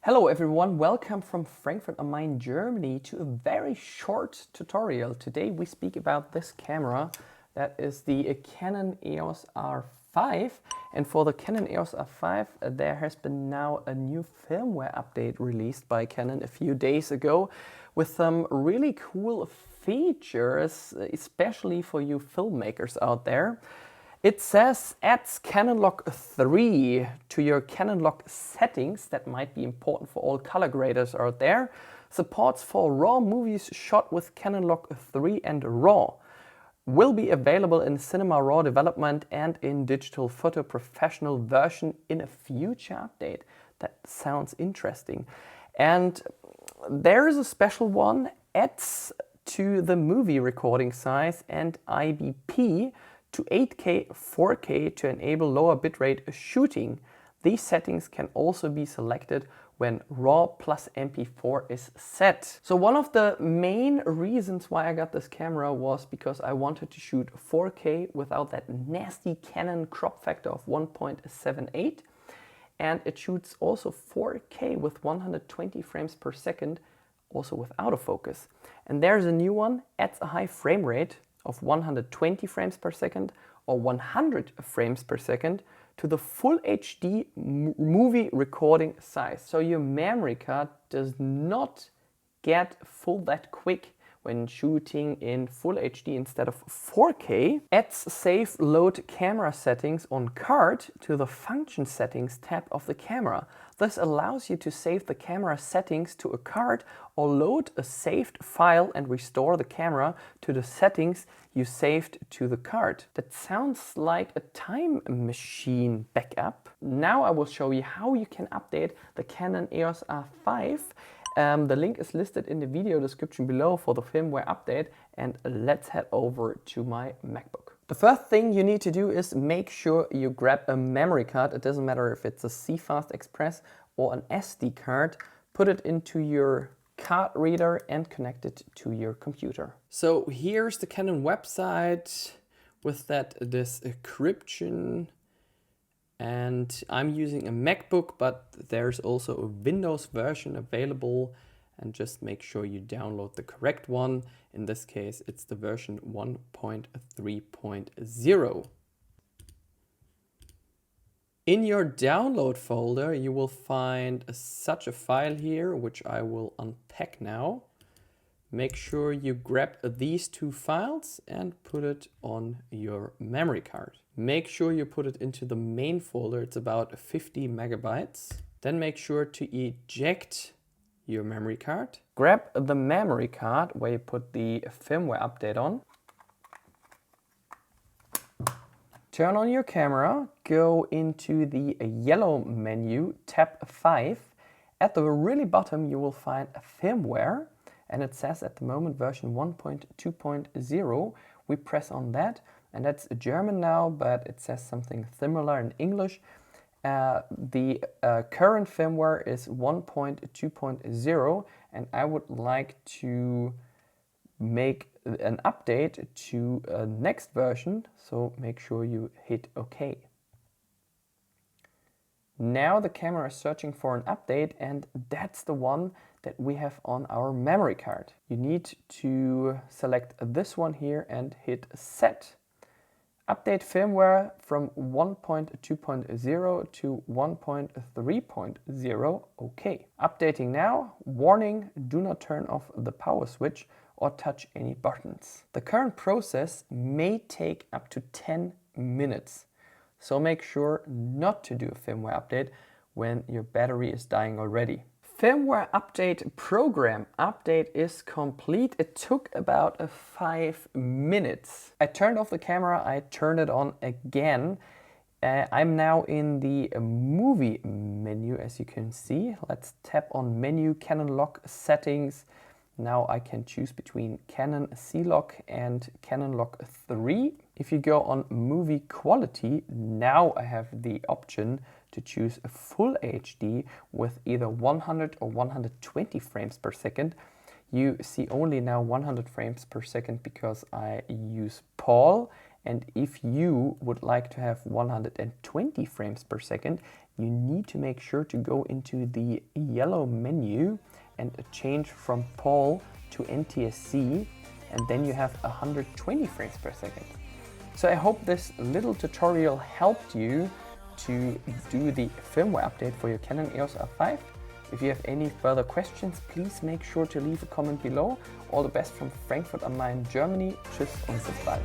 Hello everyone, welcome from Frankfurt am Main, Germany to a very short tutorial. Today we speak about this camera, that is the Canon EOS R5. And for the Canon EOS R5 there has been now a new firmware update released by Canon a few days ago with some really cool features, especially for you filmmakers out there. It says adds Canon LOG3 to your Canon log settings. That might be important for all color graders out there. Supports for RAW movies shot with Canon LOG3 and RAW. Will be available in Cinema RAW development and in Digital Photo Professional version in a future update. That sounds interesting. And there is a special one, adds to the movie recording size and IBP to 8K, 4K to enable lower bitrate shooting. These settings can also be selected when RAW plus MP4 is set. So one of the main reasons why I got this camera was because I wanted to shoot 4K without that nasty Canon crop factor of 1.78. And it shoots also 4K with 120 frames per second, also with autofocus. And there's a new one, adds a high frame rate of 120 frames per second or 100 frames per second to the full HD movie recording size. So your memory card does not get full that quick when shooting in full HD instead of 4K. Adds save load camera settings on card to the function settings tab of the camera. This allows you to save the camera settings to a card or load a saved file and restore the camera to the settings you saved to the card. That sounds like a time machine backup. Now I will show you how you can update the Canon EOS R5. The link is listed in the video description below for the firmware update, and let's head over to my MacBook. The first thing you need to do is make sure you grab a memory card. It doesn't matter if it's a CFast Express or an SD card. Put it into your card reader and connect it to your computer. So here's the Canon website with that description. And I'm using a MacBook, but there's also a Windows version available, and just make sure you download the correct one. In this case, it's the version 1.3.0. In your download folder, you will find such a file here, which I will unpack now. Make sure you grab these two files and put it on your memory card. Make sure you put it into the main folder. It's about 50 megabytes. Then make sure to eject your memory card. Grab the memory card where you put the firmware update on. Turn on your camera, go into the yellow menu, tab 5. At the really bottom you will find a firmware, and it says at the moment version 1.2.0. We press on that, and that's German now, but it says something similar in English. The current firmware is 1.2.0, and I would like to make an update to next version, so make sure you hit OK. Now the camera is searching for an update, and that's the one that we have on our memory card. You need to select this one here and hit set. Update firmware from 1.2.0 to 1.3.0. OK. Updating now. Warning, do not turn off the power switch or touch any buttons. The current process may take up to 10 minutes. So make sure not to do a firmware update when your battery is dying already. Firmware update program update is complete. It took about 5 minutes. I turned off the camera, I turned it on again. I'm now in the movie menu, as you can see. Let's tap on menu, Canon log settings. Now I can choose between Canon CLog and Canon LOG3. If you go on movie quality, now I have the option to choose a full HD with either 100 or 120 frames per second. You see only now 100 frames per second because I use PAL, And if you would like to have 120 frames per second, you need to make sure to go into the yellow menu and change from PAL to NTSC, and then you have 120 frames per second. So I hope this little tutorial helped you to do the firmware update for your Canon EOS R5. If you have any further questions, please make sure to leave a comment below. All the best from Frankfurt am Main, Germany. Tschüss und bis bald.